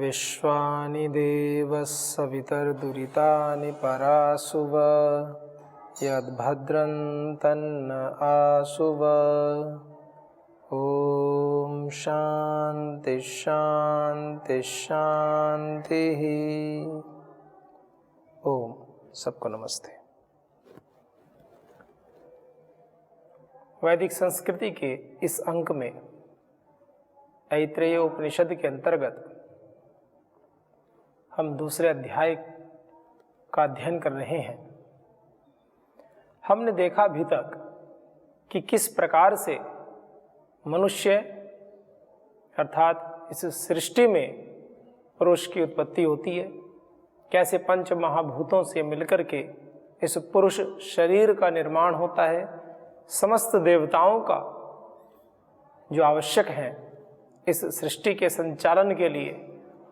विश्वानि देवः सवितर्दुरितानि परासुव यद्भद्रं तन्न आसुव। ओम शांति शांति शांति। ओम सबको नमस्ते। वैदिक संस्कृति के इस अंक में ऐत्रेय उपनिषद के अंतर्गत हम दूसरे अध्याय का अध्ययन कर रहे हैं। हमने देखा अभी तक कि किस प्रकार से मनुष्य अर्थात इस सृष्टि में पुरुष की उत्पत्ति होती है, कैसे पंच महाभूतों से मिलकर के इस पुरुष शरीर का निर्माण होता है, समस्त देवताओं का जो आवश्यक हैं इस सृष्टि के संचालन के लिए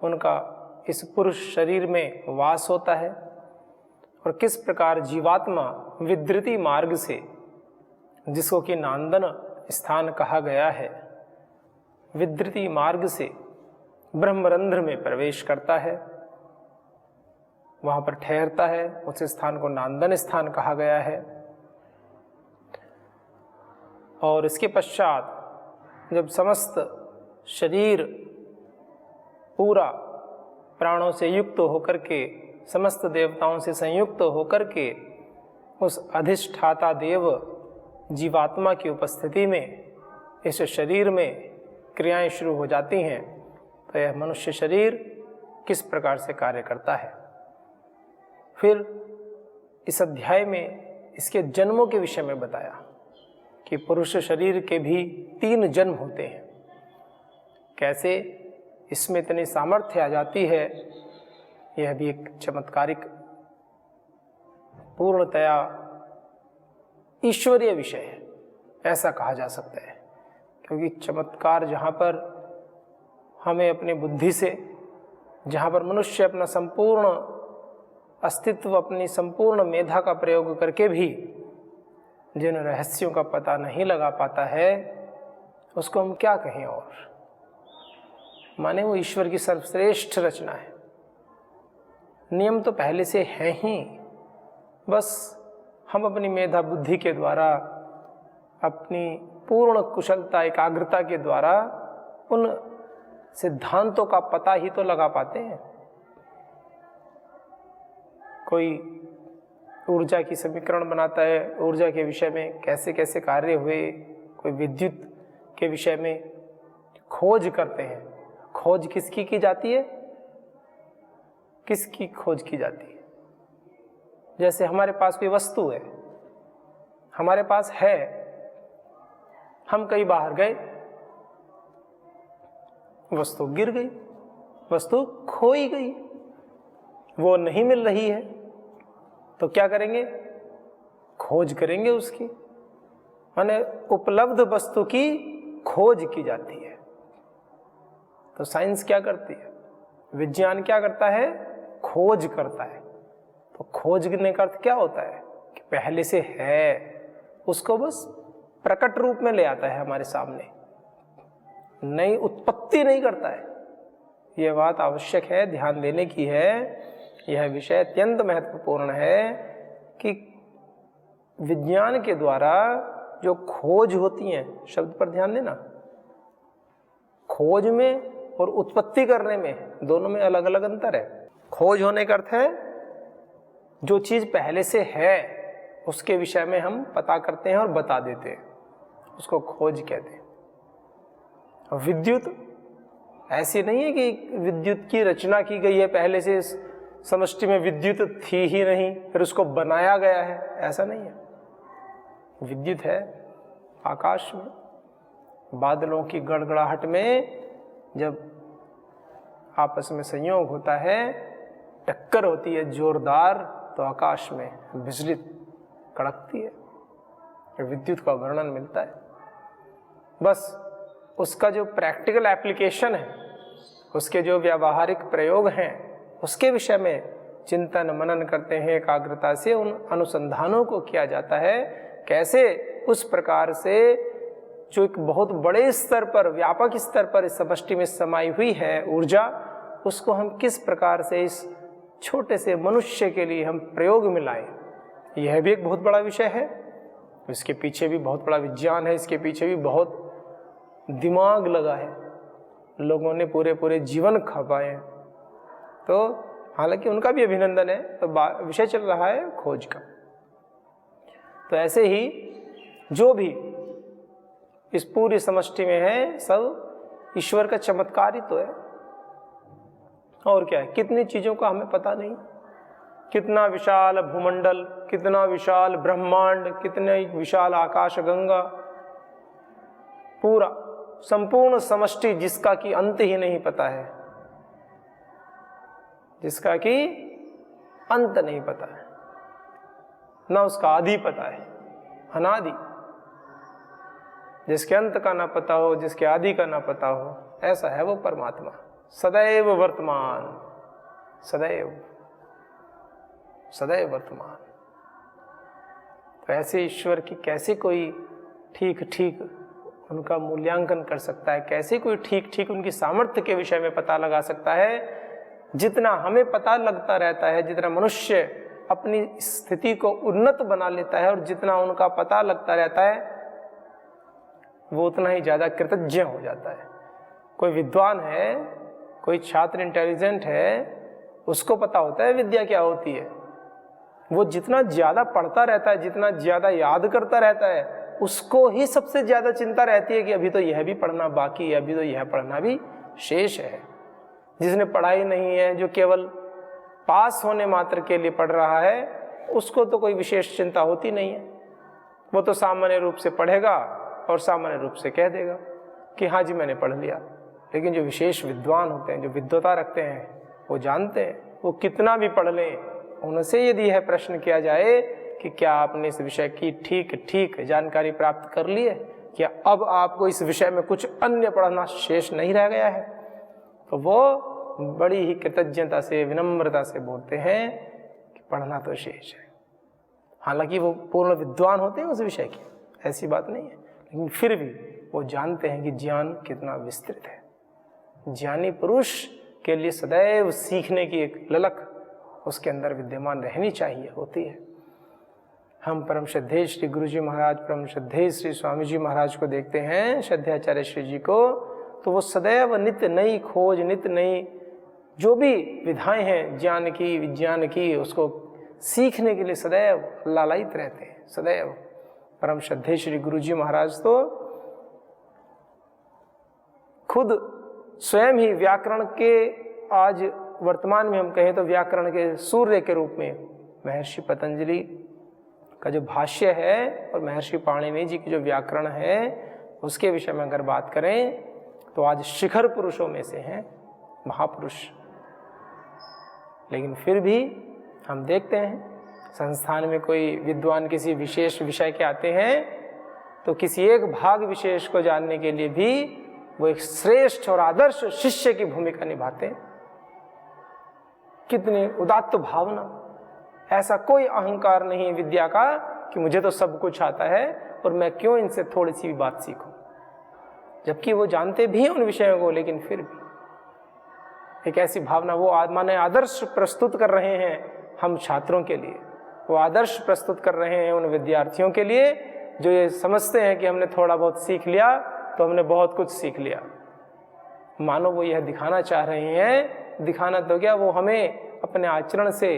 उनका इस पुरुष शरीर में वास होता है, और किस प्रकार जीवात्मा विद्युति मार्ग से, जिसको कि नांदन स्थान कहा गया है, विद्युति मार्ग से ब्रह्मरंध्र में प्रवेश करता है, वहाँ पर ठहरता है। उस स्थान को नांदन स्थान कहा गया है। और इसके पश्चात जब समस्त शरीर पूरा प्राणों से युक्त होकर के, समस्त देवताओं से संयुक्त होकर के उस अधिष्ठाता देव जीवात्मा की उपस्थिति में इस शरीर में क्रियाएं शुरू हो जाती हैं, तो यह मनुष्य शरीर किस प्रकार से कार्य करता है। फिर इस अध्याय में इसके जन्मों के विषय में बताया कि पुरुष शरीर के भी 3 जन्म होते हैं। कैसे इसमें इतनी सामर्थ्य आ जाती है, यह भी एक चमत्कारिक पूर्णतया ईश्वरीय विषय है, ऐसा कहा जा सकता है। क्योंकि चमत्कार जहाँ पर हमें अपनी बुद्धि से, जहाँ पर मनुष्य अपना संपूर्ण अस्तित्व, अपनी संपूर्ण मेधा का प्रयोग करके भी जिन रहस्यों का पता नहीं लगा पाता है, उसको हम क्या कहें। और माने वो ईश्वर की सर्वश्रेष्ठ रचना है। नियम तो पहले से है ही, बस हम अपनी मेधा बुद्धि के द्वारा, अपनी पूर्ण कुशलता एकाग्रता के द्वारा उन सिद्धांतों का पता ही तो लगा पाते हैं। कोई ऊर्जा की समीकरण बनाता है, ऊर्जा के विषय में कैसे कैसे कार्य हुए, कोई विद्युत के विषय में खोज करते हैं। खोज किसकी की जाती है? किसकी खोज की जाती है? जैसे हमारे पास कोई वस्तु है, हमारे पास है, हम कहीं बाहर गए, वस्तु गिर गई, वस्तु खोई गई, वो नहीं मिल रही है, तो क्या करेंगे? खोज करेंगे उसकी, माने उपलब्ध वस्तु की खोज की जाती है। तो साइंस क्या करती है? विज्ञान क्या करता है? खोज करता है। तो खोजने का अर्थ क्या होता है? कि पहले से है, उसको बस प्रकट रूप में ले आता है हमारे सामने, नई उत्पत्ति नहीं करता है। यह बात आवश्यक है, ध्यान देने की है। यह विषय अत्यंत महत्वपूर्ण है कि विज्ञान के द्वारा जो खोज होती है, शब्द पर ध्यान देना, खोज में और उत्पत्ति करने में दोनों में अलग अलग अंतर है। खोज होने का अर्थ है जो चीज पहले से है उसके विषय में हम पता करते हैं और बता देते हैं, उसको खोज कहते हैं। विद्युत ऐसी नहीं है कि विद्युत की रचना की गई है, पहले से समष्टि में विद्युत थी ही नहीं, फिर उसको बनाया गया है, ऐसा नहीं है। विद्युत है आकाश में, बादलों की गड़गड़ाहट में जब आपस में संयोग होता है, टक्कर होती है जोरदार, तो आकाश में बिजली कड़कती है, विद्युत का वर्णन मिलता है। बस उसका जो प्रैक्टिकल एप्लीकेशन है, उसके जो व्यावहारिक प्रयोग हैं, उसके विषय में चिंतन मनन करते हैं, एकाग्रता से उन अनुसंधानों को किया जाता है। कैसे उस प्रकार से जो एक बहुत बड़े स्तर पर, व्यापक स्तर पर इस समष्टि में समाई हुई है ऊर्जा, उसको हम किस प्रकार से इस छोटे से मनुष्य के लिए हम प्रयोग में लाएं, यह भी एक बहुत बड़ा विषय है। इसके पीछे भी बहुत बड़ा विज्ञान है, इसके पीछे भी बहुत दिमाग लगा है, लोगों ने पूरे पूरे जीवन खपाए हैं। तो हालांकि उनका भी अभिनंदन है, तो विषय चल रहा है खोज का। तो ऐसे ही जो भी इस पूरी समष्टि में है सब ईश्वर का चमत्कार ही तो है, और क्या है। कितनी चीजों का हमें पता नहीं, कितना विशाल भूमंडल, कितना विशाल ब्रह्मांड, कितने विशाल आकाश गंगा, पूरा संपूर्ण समष्टि जिसका कि अंत ही नहीं पता है, जिसका कि अंत नहीं पता है, ना उसका आदि पता है, अनादि। जिसके अंत का ना पता हो, जिसके आदि का ना पता हो, ऐसा है वो परमात्मा, सदैव वर्तमान, सदैव सदैव वर्तमान। तो ऐसे ईश्वर की कैसे कोई ठीक ठीक उनका मूल्यांकन कर सकता है, कैसे कोई ठीक ठीक उनकी सामर्थ्य के विषय में पता लगा सकता है। जितना हमें पता लगता रहता है, जितना मनुष्य अपनी स्थिति को उन्नत बना लेता है और जितना उनका पता लगता रहता है, वो उतना ही ज़्यादा कृतज्ञ हो जाता है। कोई विद्वान है, कोई छात्र इंटेलिजेंट है, उसको पता होता है विद्या क्या होती है। वो जितना ज़्यादा पढ़ता रहता है, जितना ज़्यादा याद करता रहता है, उसको ही सबसे ज़्यादा चिंता रहती है कि अभी तो यह भी पढ़ना बाकी है, अभी तो यह पढ़ना भी शेष है। जिसने पढ़ाई नहीं है, जो केवल पास होने मात्र के लिए पढ़ रहा है, उसको तो कोई विशेष चिंता होती नहीं है। वो तो सामान्य रूप से पढ़ेगा और सामान्य रूप से कह देगा कि हाँ जी मैंने पढ़ लिया। लेकिन जो विशेष विद्वान होते हैं, जो विद्वता रखते हैं, वो जानते हैं वो कितना भी पढ़ लें, उनसे यदि यह प्रश्न किया जाए कि क्या आपने इस विषय की ठीक ठीक जानकारी प्राप्त कर ली है, क्या अब आपको इस विषय में कुछ अन्य पढ़ना शेष नहीं रह गया है, तो वो बड़ी ही कृतज्ञता से, विनम्रता से बोलते हैं कि पढ़ना तो शेष है। हालांकि वो पूर्ण विद्वान होते हैं उस विषय की, ऐसी बात नहीं है, लेकिन फिर भी वो जानते हैं कि ज्ञान कितना विस्तृत है। ज्ञानी पुरुष के लिए सदैव सीखने की एक ललक उसके अंदर विद्यमान रहनी चाहिए, होती है। हम परम श्रद्धेय श्री गुरु जी महाराज, परम श्रद्धेय श्री स्वामी जी महाराज को देखते हैं, श्रद्धाचार्य श्री जी को, तो वो सदैव नित्य नई खोज, नित्य नई जो भी विधाएं हैं ज्ञान की, विज्ञान की, उसको सीखने के लिए सदैव लालायित रहते हैं, सदैव। परम श्रद्धेय श्री गुरु जी महाराज तो खुद स्वयं ही व्याकरण के, आज वर्तमान में हम कहें तो व्याकरण के सूर्य के रूप में महर्षि पतंजलि का जो भाष्य है और महर्षि पाणिनि जी की जो व्याकरण है, उसके विषय में अगर बात करें तो आज शिखर पुरुषों में से हैं, महापुरुष। लेकिन फिर भी हम देखते हैं संस्थान में कोई विद्वान किसी विशेष विषय के आते हैं तो किसी एक भाग विशेष को जानने के लिए भी वो एक श्रेष्ठ और आदर्श शिष्य की भूमिका निभाते हैं। कितनी उदात्त भावना, ऐसा कोई अहंकार नहीं विद्या का कि मुझे तो सब कुछ आता है और मैं क्यों इनसे थोड़ी सी भी बात सीखूं, जबकि वो जानते भी हैं उन विषयों को, लेकिन फिर भी एक ऐसी भावना, वो माने आदर्श प्रस्तुत कर रहे हैं हम छात्रों के लिए, वो आदर्श प्रस्तुत कर रहे हैं उन विद्यार्थियों के लिए जो ये समझते हैं कि हमने थोड़ा बहुत सीख लिया तो हमने बहुत कुछ सीख लिया। मानो वो यह दिखाना चाह रहे हैं, दिखाना तो क्या, वो हमें अपने आचरण से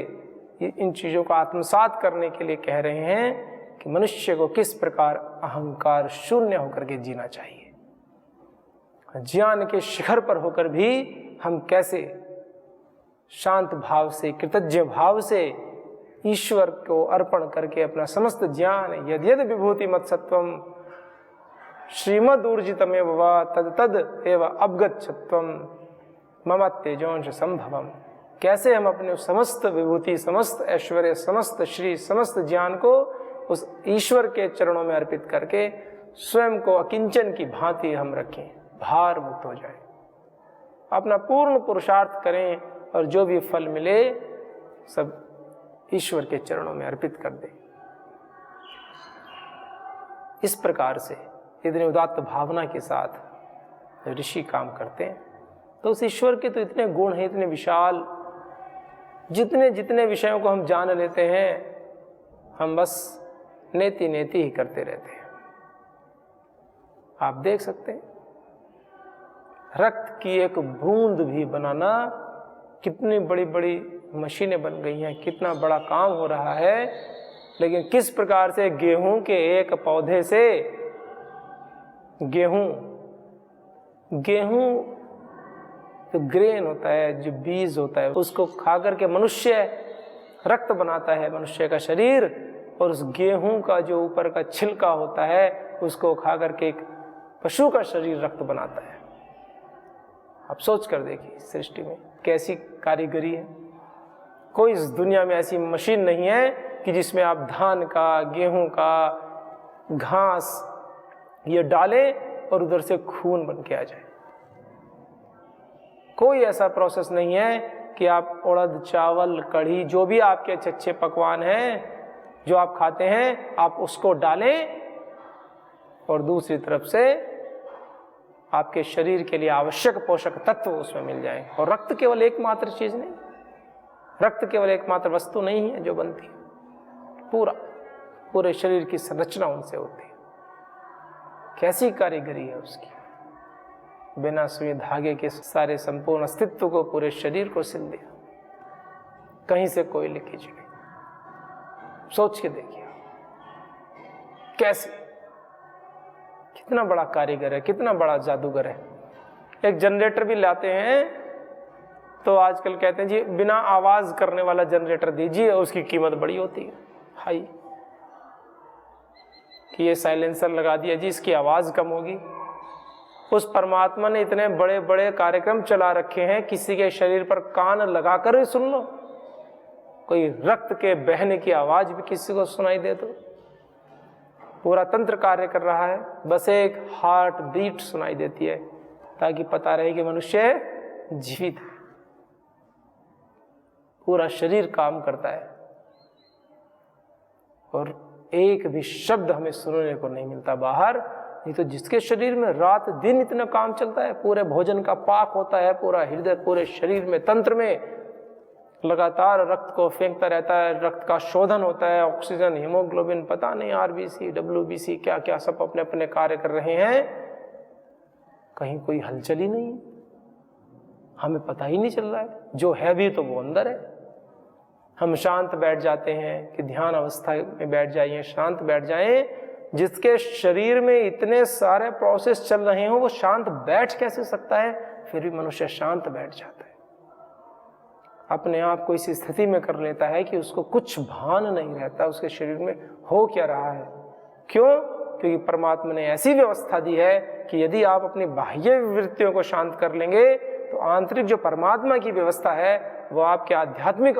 इन चीज़ों को आत्मसात करने के लिए कह रहे हैं कि मनुष्य को किस प्रकार अहंकार शून्य होकर के जीना चाहिए। ज्ञान के शिखर पर होकर भी हम कैसे शांत भाव से, कृतज्ञ भाव से ईश्वर को अर्पण करके अपना समस्त ज्ञान, यद यद विभूति मत्सत्वम श्रीमद ऊर्जितमेव वा तद तद एव अवगच्छत्वम मम तेजोंश संभवम, कैसे हम अपने समस्त विभूति, समस्त ऐश्वर्य, समस्त श्री, समस्त ज्ञान को उस ईश्वर के चरणों में अर्पित करके स्वयं को अकिंचन की भांति हम रखें, भार मुक्त हो जाए, अपना पूर्ण पुरुषार्थ करें और जो भी फल मिले सब ईश्वर के चरणों में अर्पित कर दें। इस प्रकार से इतनी उदात्त भावना के साथ ऋषि काम करते हैं। तो उस ईश्वर के तो इतने गुण हैं, इतने विशाल, जितने जितने विषयों को हम जान लेते हैं, हम बस नेति नेति ही करते रहते हैं। आप देख सकते हैं रक्त की एक बूंद भी बनाना, कितनी बड़ी बड़ी मशीनें बन गई हैं, कितना बड़ा काम हो रहा है, लेकिन किस प्रकार से गेहूं के एक पौधे से गेहूं जो ग्रेन होता है, जो बीज होता है, उसको खा करके मनुष्य रक्त बनाता है, मनुष्य का शरीर, और उस गेहूं का जो ऊपर का छिलका होता है उसको खा करके एक पशु का शरीर रक्त बनाता है। आप सोच कर देखिए सृष्टि में कैसी कारीगरी है। कोई इस दुनिया में ऐसी मशीन नहीं है कि जिसमें आप धान का, गेहूं का, घास ये डालें और उधर से खून बन के आ जाए। कोई ऐसा प्रोसेस नहीं है कि आप उड़द, चावल, कढ़ी, जो भी आपके अच्छे अच्छे पकवान हैं जो आप खाते हैं, आप उसको डालें और दूसरी तरफ से आपके शरीर के लिए आवश्यक पोषक तत्व उसमें मिल जाएं। और रक्त केवल एकमात्र चीज नहीं, रक्त केवल एकमात्र वस्तु नहीं है जो बनती है, पूरे शरीर की संरचना उनसे होती है। कैसी कारीगरी है उसकी, बिना सुई धागे के सारे संपूर्ण अस्तित्व को, पूरे शरीर को सिल दिया, कहीं से कोई लीकेज नहीं। सोच के देखिए कैसे, कितना बड़ा कारीगर है, कितना बड़ा जादूगर है। एक जनरेटर भी लाते हैं तो आजकल कहते हैं जी बिना आवाज करने वाला जनरेटर दीजिए, और उसकी कीमत बड़ी होती है, हाई, कि ये साइलेंसर लगा दिया जी इसकी आवाज कम होगी। उस परमात्मा ने इतने बड़े बड़े कार्यक्रम चला रखे हैं, किसी के शरीर पर कान लगाकर ही सुन लो, कोई रक्त के बहने की आवाज भी किसी को सुनाई दे तो पूरा तंत्र कार्य कर रहा है, बस एक हार्ट बीट सुनाई देती है ताकि पता रहे कि मनुष्य जीवित है। पूरा शरीर काम करता है और एक भी शब्द हमें सुनने को नहीं मिलता बाहर। नहीं तो जिसके शरीर में रात दिन इतना काम चलता है, पूरे भोजन का पाक होता है, पूरा हृदय, पूरे शरीर में, तंत्र में लगातार रक्त को फेंकता रहता है, रक्त का शोधन होता है, ऑक्सीजन, हीमोग्लोबिन, पता नहीं आरबीसी, डब्ल्यूबीसी, क्या क्या सब अपने अपने कार्य कर रहे हैं, कहीं कोई हलचल ही नहीं, हमें पता ही नहीं चल रहा है। जो है भी तो वो अंदर है। हम शांत बैठ जाते हैं कि ध्यान अवस्था में बैठ जाइए, शांत बैठ जाएं। जिसके शरीर में इतने सारे प्रोसेस चल रहे हो वो शांत बैठ कैसे सकता है? फिर भी मनुष्य शांत बैठ जाता है, अपने आप को इस स्थिति में कर लेता है कि उसको कुछ भान नहीं रहता उसके शरीर में हो क्या रहा है। क्यों? क्योंकि परमात्मा ने ऐसी व्यवस्था दी है कि यदि आप अपनी बाह्य वृत्तियों को शांत कर लेंगे तो आंतरिक जो परमात्मा की व्यवस्था है वो आपके आध्यात्मिक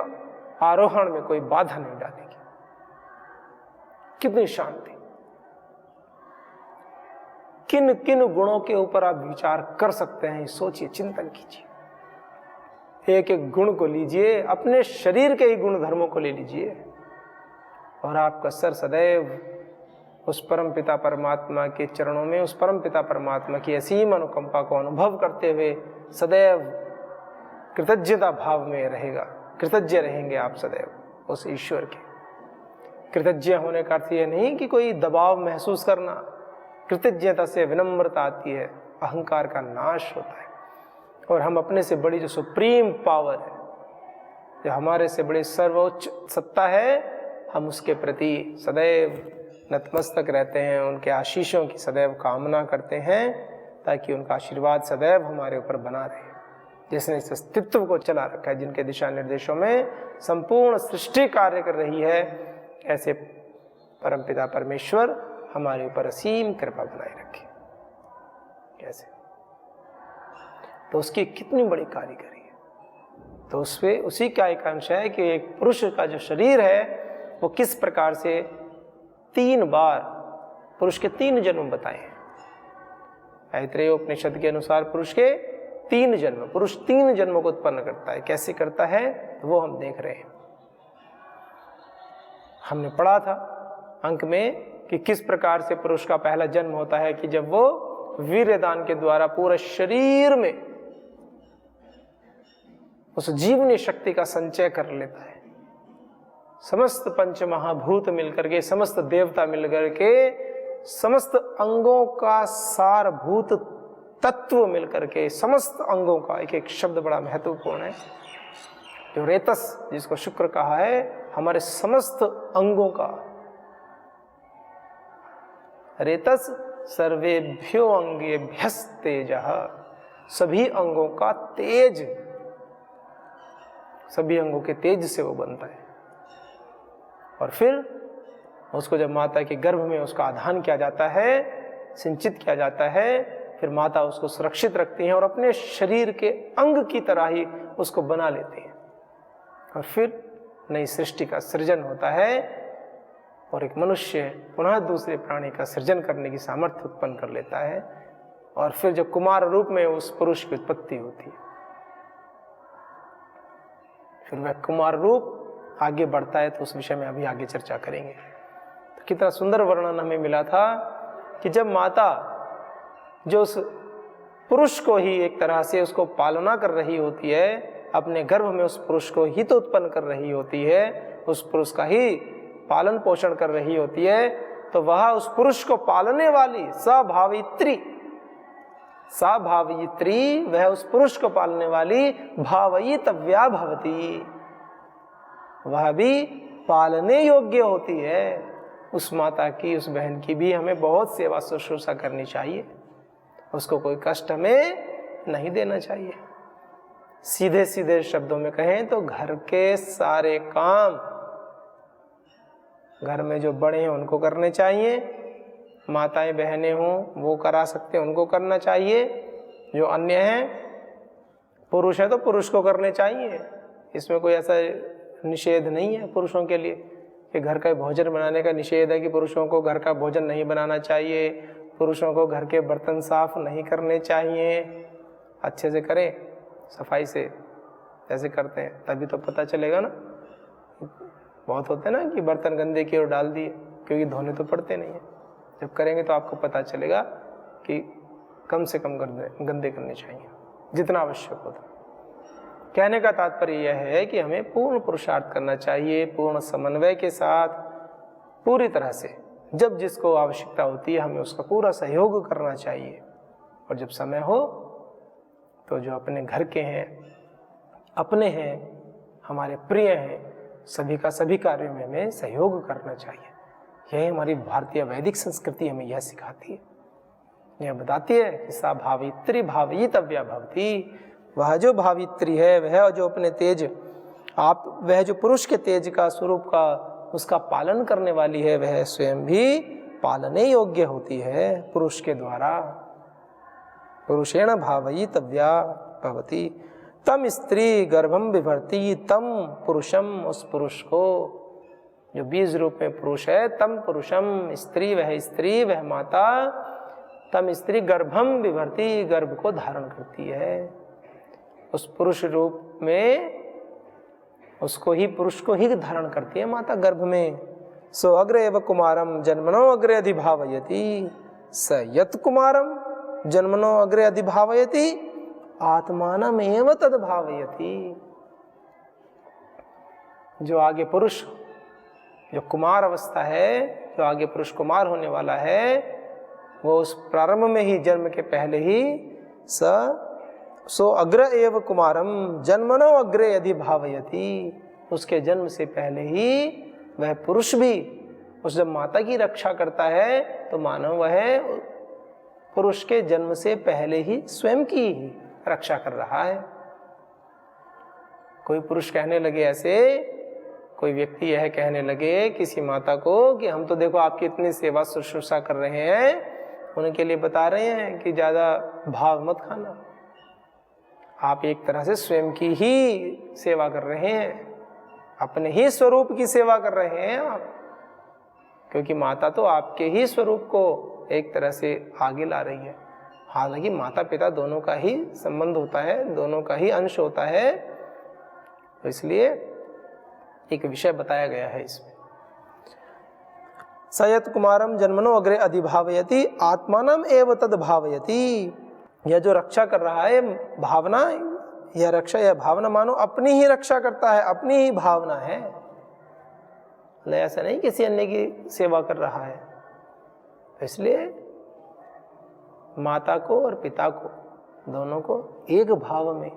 आरोहण में कोई बाधा नहीं डालेगी। कितनी शांति! किन किन गुणों के ऊपर आप विचार कर सकते हैं, सोचिए, चिंतन कीजिए। एक एक गुण को लीजिए, अपने शरीर के ही गुण धर्मों को ले लीजिए और आपका सर सदैव उस परम पिता परमात्मा के चरणों में, उस परम पिता परमात्मा की असीम अनुकंपा को अनुभव करते हुए सदैव कृतज्ञता भाव में रहेगा। कृतज्ञ रहेंगे आप सदैव उस ईश्वर के। कृतज्ञ होने का अर्थ यह नहीं कि कोई दबाव महसूस करना। कृतज्ञता से विनम्रता आती है, अहंकार का नाश होता है और हम अपने से बड़ी जो सुप्रीम पावर है, जो हमारे से बड़ी सर्वोच्च सत्ता है, हम उसके प्रति सदैव नतमस्तक रहते हैं, उनके आशीषों की सदैव कामना करते हैं ताकि उनका आशीर्वाद सदैव हमारे ऊपर बना रहे। जिसने इस अस्तित्व को चला रखा है, जिनके दिशा निर्देशों में संपूर्ण सृष्टि कार्य कर रही है, ऐसे परमपिता परमेश्वर हमारे ऊपर असीम कृपा बनाए रखे। कैसे? तो उसकी कितनी बड़ी कारीगरी है। तो उसमें उसी का एक अंश है कि एक पुरुष का जो शरीर है वो किस प्रकार से 3 बार पुरुष के 3 जन्म बताए हैं। ऐतरेय उपनिषद के अनुसार पुरुष के 3 जन्म, पुरुष 3 जन्मों को उत्पन्न करता है। कैसे करता है वो हम देख रहे हैं। हमने पढ़ा था अंक में कि किस प्रकार से पुरुष का पहला जन्म होता है कि जब वो वीर्यदान के द्वारा पूरे शरीर में उस जीवनी शक्ति का संचय कर लेता है। समस्त पंच महाभूत मिलकर के, समस्त देवता मिलकर के, समस्त अंगों का सारभूत तत्व मिलकर के, समस्त अंगों का, एक एक शब्द बड़ा महत्वपूर्ण है, जो रेतस जिसको शुक्र कहा है, हमारे समस्त अंगों का। रेतस सर्वेभ्यो अंगेभ्यस् तेजः, सभी अंगों का तेज, सभी अंगों के तेज से वो बनता है। और फिर उसको जब माता के गर्भ में उसका आधान किया जाता है, सिंचित किया जाता है, फिर माता उसको सुरक्षित रखती हैं और अपने शरीर के अंग की तरह ही उसको बना लेती हैं। और फिर नई सृष्टि का सृजन होता है और एक मनुष्य पुनः दूसरे प्राणी का सृजन करने की सामर्थ्य उत्पन्न कर लेता है। और फिर जब कुमार रूप में उस पुरुष की उत्पत्ति होती है, फिर वह कुमार रूप आगे बढ़ता है, तो उस विषय में अभी आगे चर्चा करेंगे। तो कितना सुंदर वर्णन हमें मिला था कि जब माता जो उस पुरुष को ही एक तरह से उसको पालना कर रही होती है, अपने गर्भ में उस पुरुष को ही तो उत्पन्न कर रही होती है, उस पुरुष का ही पालन पोषण कर रही होती है, तो वह उस पुरुष को पालने वाली सभावित्री, सभावित्री वह उस पुरुष को पालने वाली भावयितव्या भवती, वह भी पालने योग्य होती है। उस माता की, उस बहन की भी हमें बहुत सेवा शुश्रूषा करनी चाहिए, उसको कोई कष्ट हमें नहीं देना चाहिए। सीधे सीधे शब्दों में कहें तो घर के सारे काम घर में जो बड़े हैं उनको करने चाहिए, माताएं बहनें हों वो करा सकते हैं, उनको करना चाहिए। जो अन्य हैं, पुरुष है तो पुरुष को करने चाहिए, इसमें कोई ऐसा निषेध नहीं है पुरुषों के लिए कि घर का भोजन बनाने का निषेध है कि पुरुषों को घर का भोजन नहीं बनाना चाहिए, पुरुषों को घर के बर्तन साफ नहीं करने चाहिए। अच्छे से करें, सफाई से जैसे करते हैं, तभी तो पता चलेगा ना। बहुत होते हैं ना कि बर्तन गंदे की ओर डाल दिए, क्योंकि धोने तो पड़ते नहीं है। जब करेंगे तो आपको पता चलेगा कि कम से कम गंदे करने चाहिए, जितना आवश्यक होता। कहने का तात्पर्य यह है कि हमें पूर्ण पुरुषार्थ करना चाहिए, पूर्ण समन्वय के साथ, पूरी तरह से। जब जिसको आवश्यकता होती है हमें उसका पूरा सहयोग करना चाहिए। और जब समय हो तो जो अपने घर के हैं, अपने हैं, हमारे प्रिय हैं, सभी का सभी कार्यों में हमें सहयोग करना चाहिए। यही हमारी भारतीय वैदिक संस्कृति हमें यह सिखाती है, यह बताती है कि सा भावित्री भावयितव्या भवती। वह जो भावित्री है, वह जो अपने तेज आप, वह जो पुरुष के तेज का स्वरूप का उसका पालन करने वाली है, वह स्वयं भी पालने योग्य होती है पुरुष के द्वारा। पुरुषेण भावयितव्या भवती तम स्त्री गर्भम विभर्ती तम पुरुषम, उस पुरुष को जो बीज रूप में पुरुष है, तम पुरुषम स्त्री, वह स्त्री, वह माता, तम स्त्री गर्भम विभर्ती, गर्भ को धारण करती है। उस पुरुष रूप में उसको ही, पुरुष को ही धारण करती है माता गर्भ में। सो अग्रे एव कुमारम जन्मनो अग्रे अधिभावयति, स यत् कुमारम जन्मनो अग्रे अधिभावयति आत्मानमेव तद्भावयति। जो आगे पुरुष, जो कुमार अवस्था है, जो आगे पुरुष कुमार होने वाला है, वो उस प्रारंभ में ही, जन्म के पहले ही सो अग्र एव कुमारम जन्मनो अग्रे अधिभावयति, उसके जन्म से पहले ही वह पुरुष भी उस जब माता की रक्षा करता है, तो मानो वह पुरुष के जन्म से पहले ही स्वयं की ही रक्षा कर रहा है। कोई पुरुष कहने लगे, ऐसे कोई व्यक्ति यह कहने लगे किसी माता को कि हम तो देखो आपकी इतनी सेवा शुश्रूषा कर रहे हैं, उनके लिए बता रहे हैं कि ज़्यादा भाव मत खाना, आप एक तरह से स्वयं की ही सेवा कर रहे हैं, अपने ही स्वरूप की सेवा कर रहे हैं आप, क्योंकि माता तो आपके ही स्वरूप को एक तरह से आगे ला रही है। हालांकि माता पिता दोनों का ही संबंध होता है, दोनों का ही अंश होता है, तो इसलिए एक विषय बताया गया है इसमें। सयत कुमारम जन्मनो अग्रे अधिभावयति आत्मानम एव तद भावयति। यह जो रक्षा कर रहा है, भावना यह रक्षा, यह भावना मानो अपनी ही रक्षा करता है, अपनी ही भावना है। ऐसा नहीं किसी अन्य की सेवा कर रहा है। इसलिए माता को और पिता को, दोनों को एक भाव में,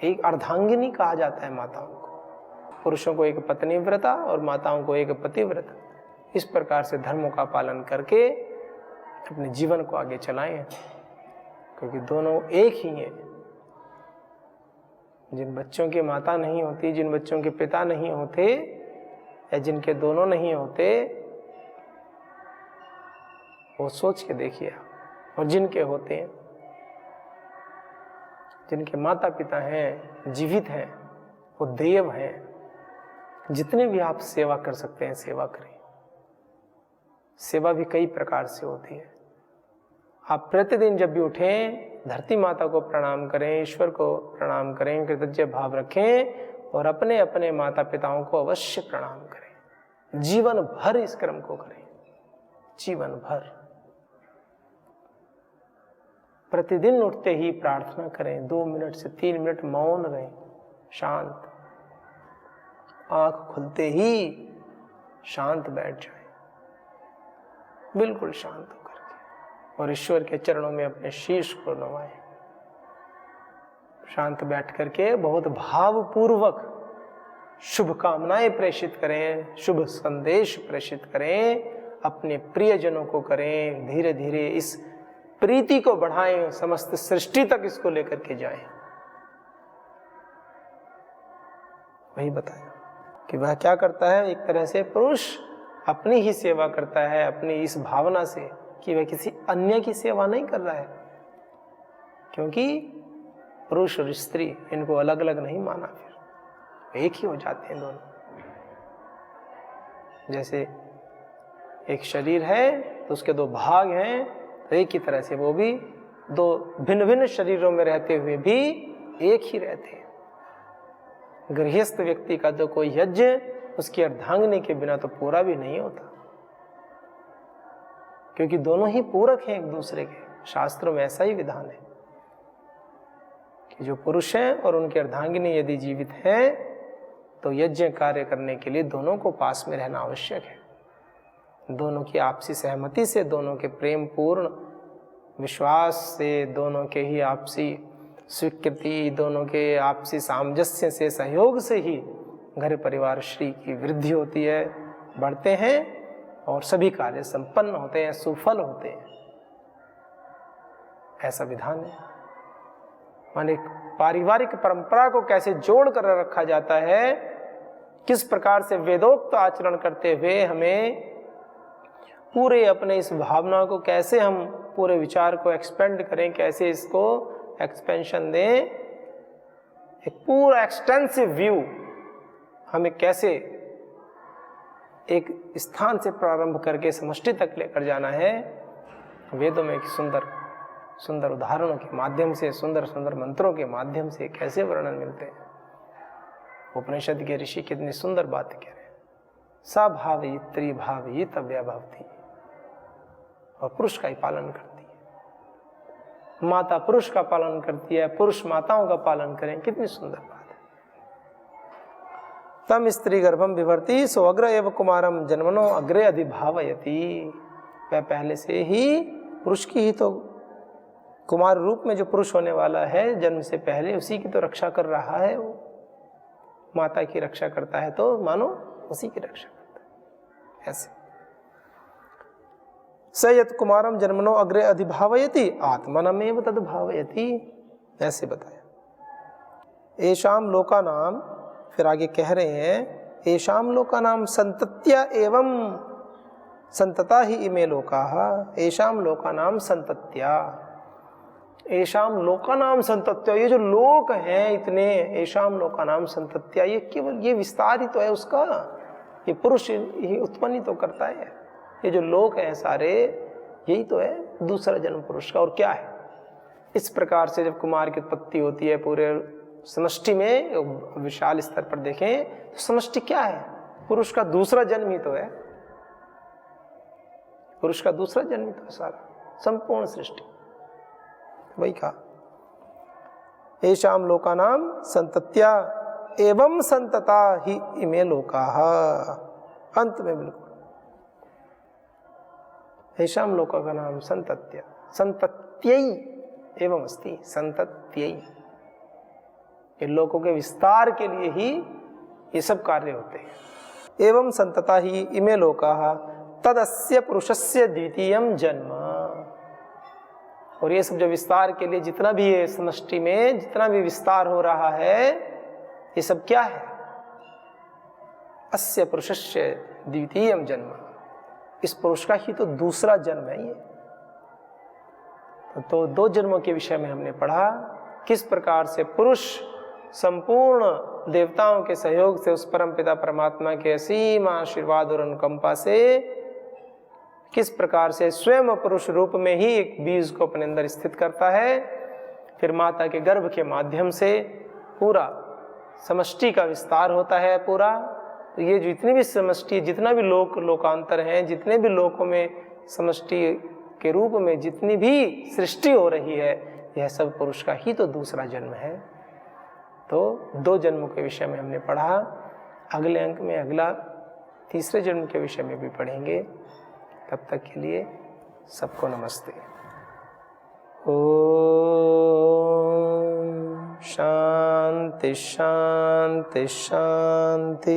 एक अर्धांगिनी कहा जाता है माताओं को। पुरुषों को एक पत्नी व्रता और माताओं को एक पतिव्रता। इस प्रकार से धर्मों का पालन करके अपने जीवन को आगे चलाएं, क्योंकि दोनों एक ही हैं। जिन बच्चों की माता नहीं होती, जिन बच्चों के पिता नहीं होते, या जिनके दोनों नहीं होते, वो सोच के देखिए आप। और जिनके होते हैं, जिनके माता पिता हैं, जीवित हैं, वो देव हैं। जितने भी आप सेवा कर सकते हैं सेवा करें। सेवा भी कई प्रकार से होती है। आप प्रतिदिन जब भी उठें, धरती माता को प्रणाम करें, ईश्वर को प्रणाम करें, कृतज्ञ भाव रखें और अपने अपने माता पिताओं को अवश्य प्रणाम करें। जीवन भर इस क्रम को करें, जीवन भर। प्रतिदिन उठते ही प्रार्थना करें, 2 मिनट से 3 मिनट मौन रहें, शांत। आंख खुलते ही शांत बैठ जाएं, बिल्कुल शांत होकर के, और ईश्वर के चरणों में अपने शीश को नवाएं। शांत बैठ करके बहुत भावपूर्वक शुभकामनाएं प्रेषित करें, शुभ संदेश प्रेषित करें, अपने प्रियजनों को करें। धीरे धीरे इस प्रीति को बढ़ाएं, समस्त सृष्टि तक इसको लेकर के जाएं। वही बताया कि वह क्या करता है। एक तरह से पुरुष अपनी ही सेवा करता है, अपनी इस भावना से कि वह किसी अन्य की सेवा नहीं कर रहा है, क्योंकि पुरुष और स्त्री इनको अलग अलग नहीं माना, फिर एक ही हो जाते हैं दोनों। जैसे एक शरीर है तो उसके 2 भाग हैं, तो एक ही तरह से वो भी 2 भिन्न भिन्न शरीरों में रहते हुए भी एक ही रहते हैं। गृहस्थ व्यक्ति का तो कोई यज्ञ उसकी अर्धांगिनी के बिना तो पूरा भी नहीं होता, क्योंकि दोनों ही पूरक हैं एक दूसरे के। शास्त्रों में ऐसा ही विधान है कि जो पुरुष हैं और उनकी अर्धांगिनी यदि जीवित हैं तो यज्ञ कार्य करने के लिए दोनों को पास में रहना आवश्यक है। दोनों की आपसी सहमति से, दोनों के प्रेम पूर्ण विश्वास से, दोनों के ही आपसी स्वीकृति, दोनों के आपसी सामंजस्य से, सहयोग से ही घर परिवार श्री की वृद्धि होती है, बढ़ते हैं और सभी कार्य संपन्न होते हैं, सुफल होते हैं। ऐसा विधान है। माने पारिवारिक परंपरा को कैसे जोड़ कर रखा जाता है, किस प्रकार से वेदोक्त आचरण करते हुए हमें पूरे अपने इस भावना को कैसे हम पूरे विचार को एक्सपेंड करें, कैसे इसको एक्सपेंशन दें, एक पूरा एक्सटेंसिव व्यू हमें कैसे एक स्थान से प्रारंभ करके समष्टि तक लेकर जाना है। वेदों में एक सुंदर सुंदर उदाहरणों के माध्यम से, सुंदर सुंदर मंत्रों के माध्यम से कैसे वर्णन मिलते हैं। उपनिषद के ऋषि कितनी सुंदर बात कह रहे हैं। सभावयित त्रिभावयित अव्यभवति, और पुरुष का ही पालन करती है। माता पुरुष का पालन करती है, पुरुष माताओं का पालन करें, कितनी सुंदर बात है। तम स्त्री गर्भम विभर्ति सो अग्र एव कुमारम जन्मनो अग्रे अधिभावयति। वह पहले से ही पुरुष की ही तो कुमार रूप में जो पुरुष होने वाला है, जन्म से पहले उसी की तो रक्षा कर रहा है। वो माता की रक्षा करता है तो मानो उसी की रक्षा करता है। ऐसे स यत् कुमारम जन्मनो अग्रे अधिभावयति आत्मनमेव तद्भावयति, ऐसे बताया। एषाम लोकानाम, फिर आगे कह रहे हैं, एषाम लोकानाम संतत्या एवं संतता ही इमे लोकाः। एषाम लोकानाम संतत्या, एषाम लोकानाम संतत्या, ये जो लोक हैं इतने, एषाम लोकानाम संतत्या, ये केवल ये विस्तार ही तो है उसका, ये पुरुष ही उत्पन्न ही तो करता है। ये जो लोक हैं सारे, यही तो है दूसरा जन्म पुरुष का, और क्या है। इस प्रकार से जब कुमार की उत्पत्ति होती है पूरे समष्टि में, विशाल स्तर पर देखें तो समष्टि क्या है, पुरुष का दूसरा जन्म ही तो है। पुरुष का दूसरा जन्म ही तो है सारा, संपूर्ण सृष्टि। वही कहा येषां लोकानां संतत्या एवं संतता ही इमे लोकाः। अंत में बिल्कुल येषां लोकानां संतत्या, संतत्यै एवं अस्ति, संतत्यै, इन लोगों के विस्तार के लिए ही ये सब कार्य होते हैं। एवं संतता ही इमे लोकाः तदस्य पुरुषस्य द्वितीयं जन्म। और ये सब जो विस्तार के लिए जितना भी है समष्टि में जितना भी विस्तार हो रहा है, ये सब क्या है? अस्य पुरुषस्य द्वितीयं जन्म, इस पुरुष का ही तो दूसरा जन्म है ये। तो दो जन्मों के विषय में हमने पढ़ा, किस प्रकार से पुरुष संपूर्ण देवताओं के सहयोग से उस परम पिता परमात्मा के असीम आशीर्वाद और अनुकंपा से किस प्रकार से स्वयं पुरुष रूप में ही एक बीज को अपने अंदर स्थित करता है, फिर माता के गर्भ के माध्यम से पूरा समष्टि का विस्तार होता है पूरा। तो ये जितनी भी समष्टि, जितना भी लोकांतर हैं, जितने भी लोकों में समष्टि के रूप में जितनी भी सृष्टि हो रही है, यह सब पुरुष का ही तो दूसरा जन्म है। तो दो जन्मों के विषय में हमने पढ़ा। अगले अंक में अगला तीसरे जन्म के विषय में भी पढ़ेंगे। तब तक के लिए सबको नमस्ते। ओम शांति शांति शांति।